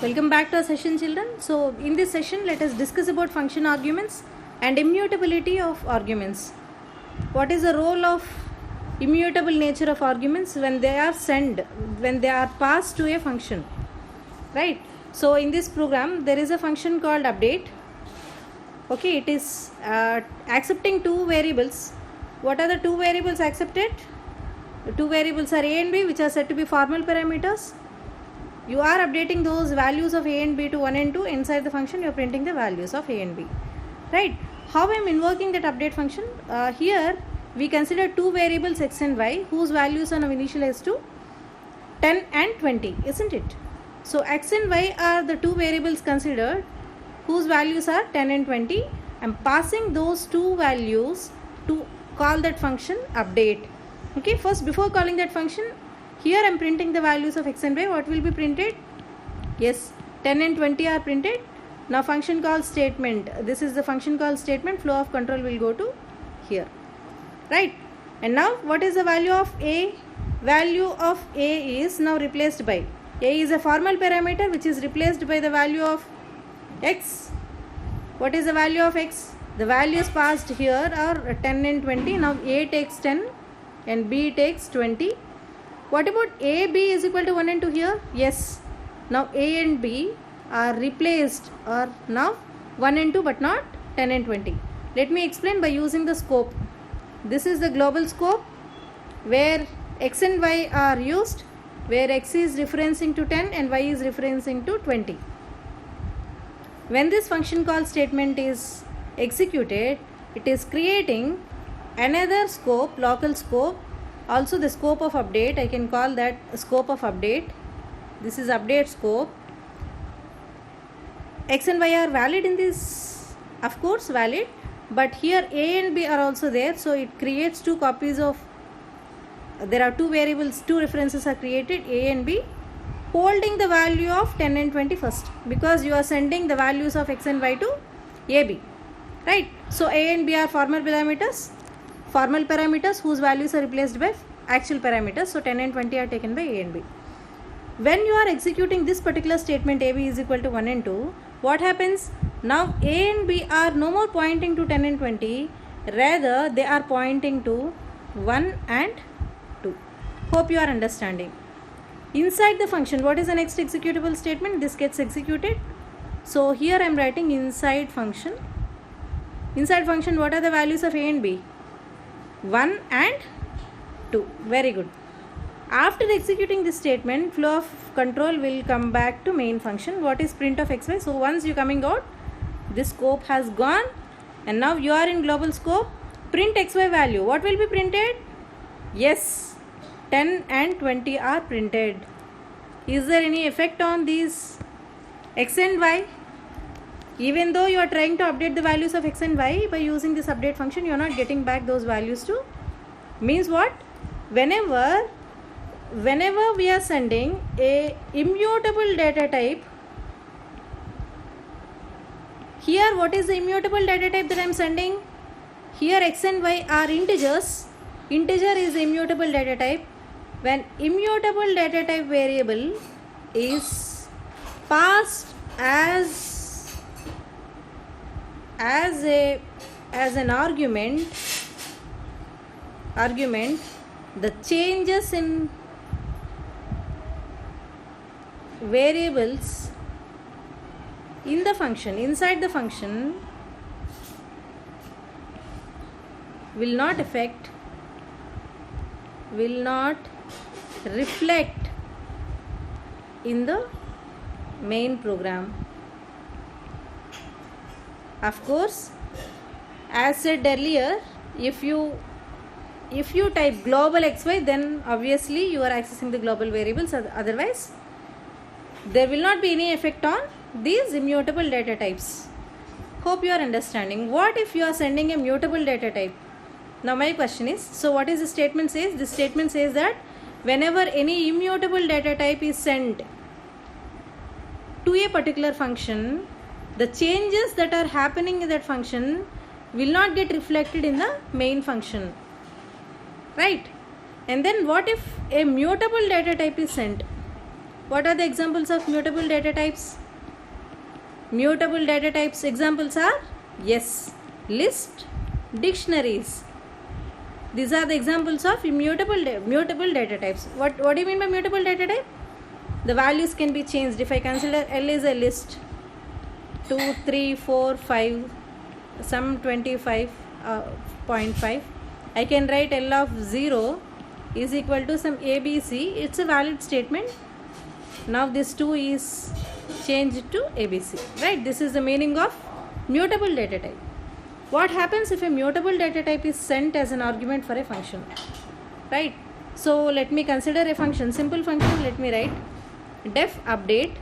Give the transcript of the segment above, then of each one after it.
Welcome back to our session, children. So in this session, let us discuss about function arguments and immutability of arguments. What is the role of immutable nature of arguments when they are passed to a function, right? So in this program, there is a function called update. Okay, it is accepting two variables. What are the two variables accepted? The two variables are a and b, which are said to be formal parameters. You are updating those values of a and b to 1 and 2. Inside the function, you are printing the values of a and b, right? How I am invoking that update function? Here we consider two variables x and y, whose values are now initialized to 10 and 20, isn't it? So x and y are the two variables considered, whose values are 10 and 20. I am passing those two values to call that function update. Okay, first, before calling that function, here I am printing the values of x and y. What will be printed? Yes, 10 and 20 are printed. Now function call statement. This is the function call statement. Flow of control will go to here, right? And now what is the value of a? Value of a is now replaced by, a is a formal parameter which is replaced by the value of x. What is the value of x? The values passed here are 10 and 20. Now a takes 10 and b takes 20. What about a, b is equal to 1 and 2 here? Yes. Now a and b are replaced, or now 1 and 2 but not 10 and 20. Let me explain by using the scope. This is the global scope where x and y are used, where x is referencing to 10 and y is referencing to 20. When this function call statement is executed, it is creating another scope, local scope, also the scope of update. I can call that scope of update. This is update scope. X and y are valid in this, of course valid, but here a and b are also there, so it creates two copies of, there are two variables, two references are created, a and b, holding the value of 10 and 20 first, because you are sending the values of x and y to ab, right? So a and b are formal parameters whose values are replaced by actual parameters. So 10 and 20 are taken by a and b. When you are executing this particular statement, ab is equal to 1 and 2, what happens? Now a and b are no more pointing to 10 and 20, rather they are pointing to 1 and 2. Hope you are understanding. Inside the function, what is the next executable statement? This gets executed. So here I am writing inside function. Inside function, what are the values of a and b? 1 and 2. Very good. After executing this statement, flow of control will come back to main function. What is print of xy? So once you coming out, this scope has gone and now you are in global scope. Print xy value. What will be printed? Yes, 10 and 20 are printed. Is there any effect on these x and y? Even though you are trying to update the values of x and y by using this update function, you are not getting back those values to. Means what? Whenever we are sending a immutable data type, here what is the immutable data type that I am sending? Here x and y are integers. Integer is the immutable data type. When immutable data type variable is passed as an argument, the changes in variables in the function, inside the function, will not reflect in the main program. Of course, as said earlier, if you type global xy, then obviously you are accessing the global variables, otherwise there will not be any effect on these immutable data types. Hope you are understanding. What if you are sending a mutable data type? Now my question is, so what is the statement says? This statement says that whenever any immutable data type is sent to a particular function, the changes that are happening in that function will not get reflected in the main function, right? And then what if a mutable data type is sent? What are the examples of mutable data types? Mutable data types examples are, yes, list, dictionaries. These are the examples of mutable data types. What do you mean by mutable data type? The values can be changed. If I consider L is a list, 2, 3, 4, 5, some 25.5, I can write L of 0 is equal to some ABC. It's a valid statement. Now this 2 is changed to ABC, right? This is the meaning of mutable data type. What happens if a mutable data type is sent as an argument for a function, right? So let me consider a function, simple function. Let me write def update.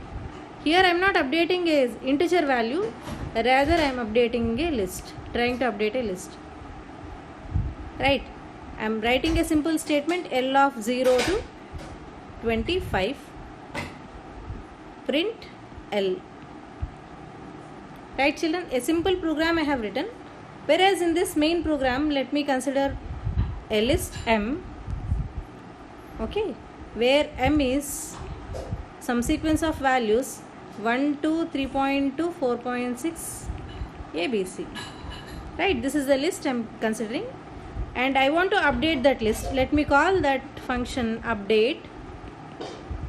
Here I am not updating a integer value, rather I am updating a list, trying to update a list, right? I am writing a simple statement, L of 0 to 25, print L. Right children, a simple program I have written. Whereas in this main program, let me consider a list M, okay, where M is some sequence of values 1, 2, 3.2, 4.6, ABC, right? This is the list I am considering, and I want to update that list. Let me call that function update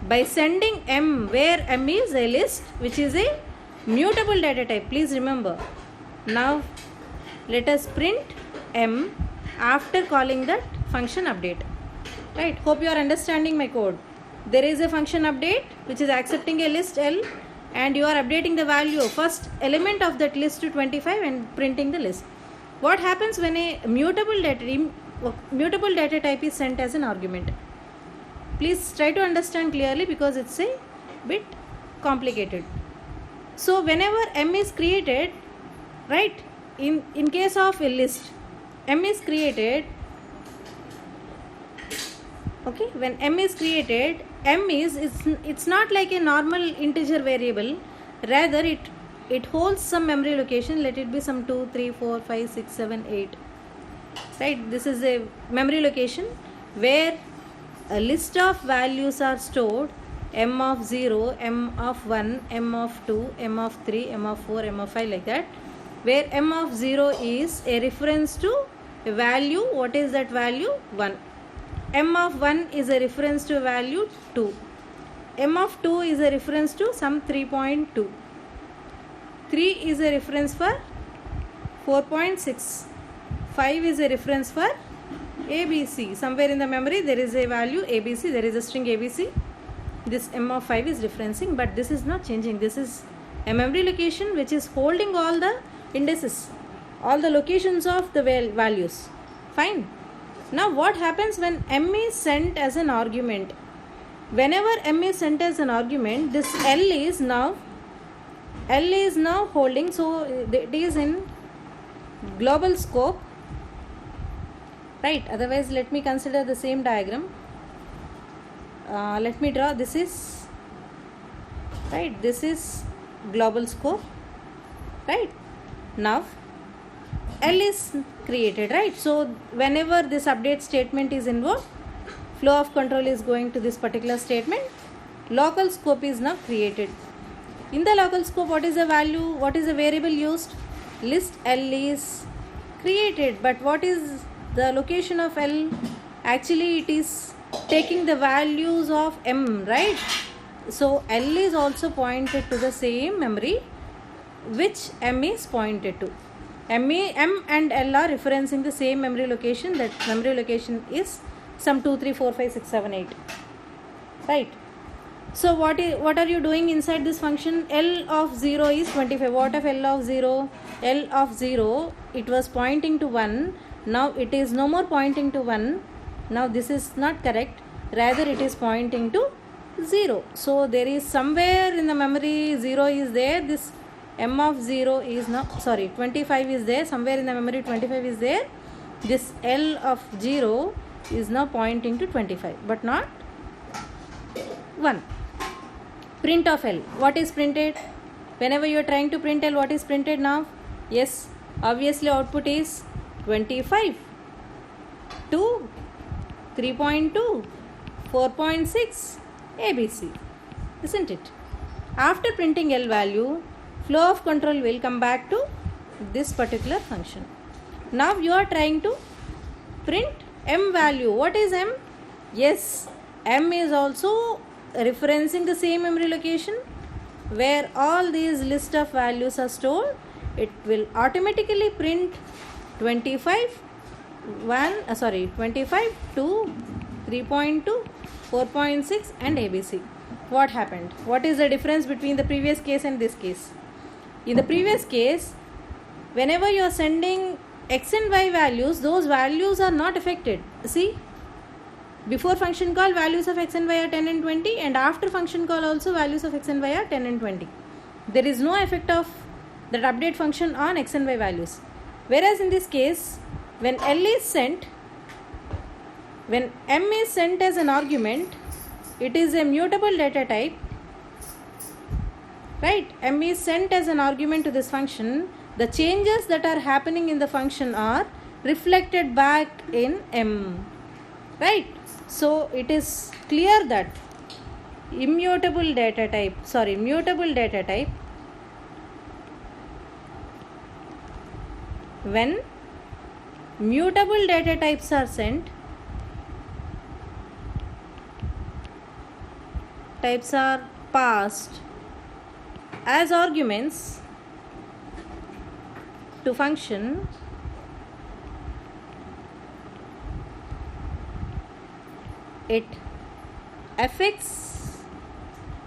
by sending M, where M is a list which is a mutable data type. Please remember. Now let us print M after calling that function update, right? Hope you are understanding my code. There is a function update which is accepting a list L, and you are updating the value, first element of that list to 25 and printing the list. What happens when a mutable data type is sent as an argument? Please try to understand clearly because it's a bit complicated. So whenever M is created, right, in case of a list, M is created, okay, when M is created, M is, it's not like a normal integer variable, rather it holds some memory location. Let it be some 2, 3, 4, 5, 6, 7, 8, right? This is a memory location where a list of values are stored, M of 0, M of 1, M of 2, M of 3, M of 4, M of 5, like that, where M of 0 is a reference to a value. What is that value? 1. M of 1 is a reference to a value 2. M of 2 is a reference to some 3.2. 3 is a reference for 4.6. 5 is a reference for ABC. Somewhere in the memory there is a value ABC, there is a string ABC. This M of 5 is referencing, but this is not changing. This is a memory location which is holding all the indices, all the locations of the values. Fine. Now what happens when M is sent as an argument? Whenever M is sent as an argument, this L is now holding, so it is in global scope, right? Otherwise let me consider the same diagram. Let me draw. This is, right, this is global scope, right? Now L is created, right? So whenever this update statement is invoked, flow of control is going to this particular statement. Local scope is now created. In the local scope, what is the value? What is the variable used? List L is created, but what is the location of L? Actually it is taking the values of M, right? So L is also pointed to the same memory which M is pointed to. M and L are referencing the same memory location. That memory location is some 2, 3, 4, 5, 6, 7, 8, right? So what are you doing inside this function? L of 0 is 25. What of L of 0? L of 0, it was pointing to 1. Now it is no more pointing to 1. Now this is not correct. Rather it is pointing to 0. So there is somewhere in the memory 0 is there. This M of 0 is now, 25 is there. Somewhere in the memory 25 is there. This L of 0 is now pointing to 25, but not 1. Print of L. What is printed? Whenever you are trying to print L, what is printed now? Yes, obviously output is 25, 2, 3.2, 4.6, ABC. isn't it? After printing L value, flow of control will come back to this particular function. Now you are trying to print M value. What is M? Yes, M is also referencing the same memory location where all these list of values are stored. It will automatically print 25 to 3.2, 4.6 and ABC. What happened? What is the difference between the previous case and this case? In the previous case, whenever you are sending X and Y values, those values are not affected. See, before function call, values of X and Y are 10 and 20, and after function call also values of X and Y are 10 and 20. There is no effect of that update function on X and Y values. Whereas in this case, when M is sent as an argument, it is a mutable data type, right? M is sent as an argument to this function. The changes that are happening in the function are reflected back in M, right? So mutable data type, when mutable data types are sent, types are passed as arguments to function, it affects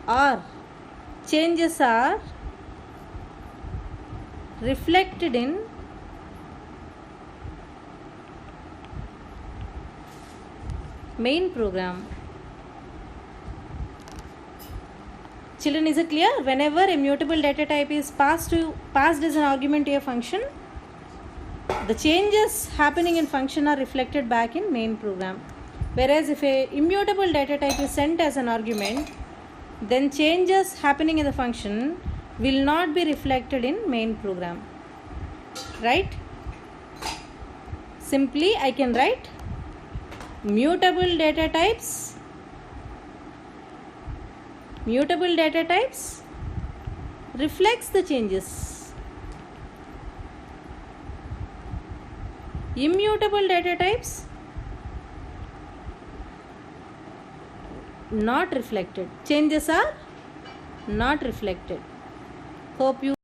or changes are reflected in main program. Children, is it clear? Whenever a mutable data type is passed as an argument to a function, the changes happening in function are reflected back in main program. Whereas if a immutable data type is sent as an argument, then changes happening in the function will not be reflected in main program, right? Simply I can write mutable data types reflects the changes. Immutable data types not reflected. Changes are not reflected. Hope you